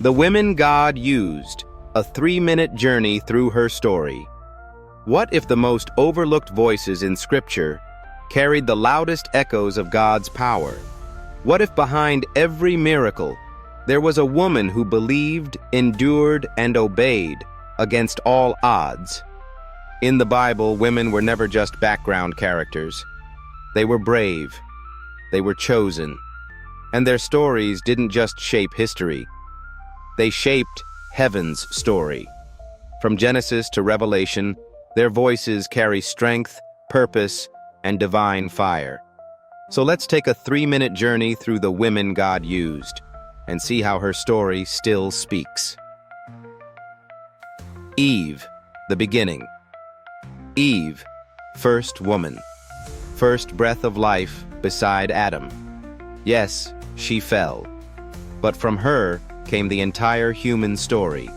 The women God used, a 3-minute journey through her story. What if the most overlooked voices in Scripture carried the loudest echoes of God's power? What if behind every miracle there was a woman who believed, endured, and obeyed against all odds? In the Bible, women were never just background characters. They were brave. They were chosen. And their stories didn't just shape history. They shaped heaven's story. From Genesis to Revelation, their voices carry strength, purpose, and divine fire. So let's take a 3-minute journey through the women God used and see how her story still speaks. Eve, the beginning. Eve, first woman, first breath of life beside Adam. Yes, she fell, but from her came the entire human story.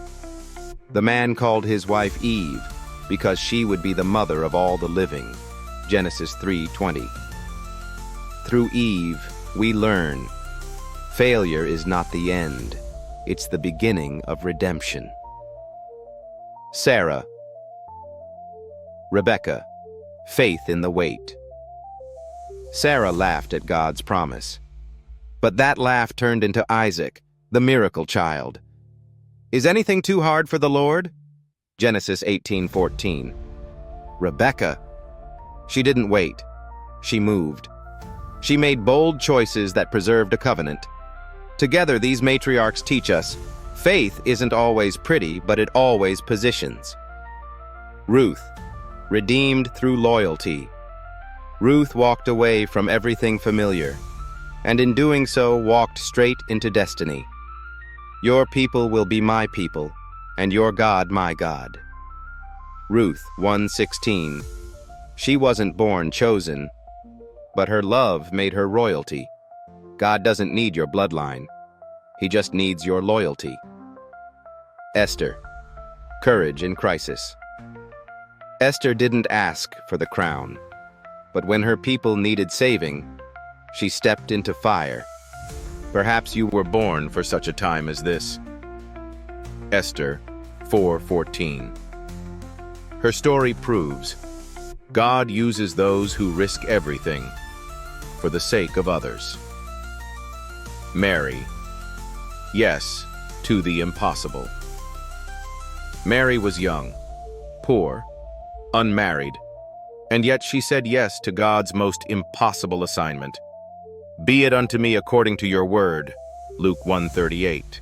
The man called his wife Eve because she would be the mother of all the living. Genesis 3:20. Through Eve, we learn failure is not the end. It's the beginning of redemption. Sarah. Rebecca, faith in the wait. Sarah laughed at God's promise, but that laugh turned into Isaac, the miracle child. Is anything too hard for the Lord? Genesis 18:14. Rebecca. She didn't wait. She moved. She made bold choices that preserved a covenant. Together, these matriarchs teach us, faith isn't always pretty, but it always positions. Ruth, redeemed through loyalty. Ruth walked away from everything familiar, and in doing so walked straight into destiny. Your people will be my people, and your God my God. Ruth 1:16. She wasn't born chosen, but her love made her royalty. God doesn't need your bloodline. He just needs your loyalty. Esther, courage in crisis. Esther didn't ask for the crown, but when her people needed saving, she stepped into fire. Perhaps you were born for such a time as this. Esther 4:14. Her story proves God uses those who risk everything for the sake of others. Mary. Yes to the impossible. Mary was young, poor, unmarried, and yet she said yes to God's most impossible assignment. Be it unto me according to your word, Luke 1:38.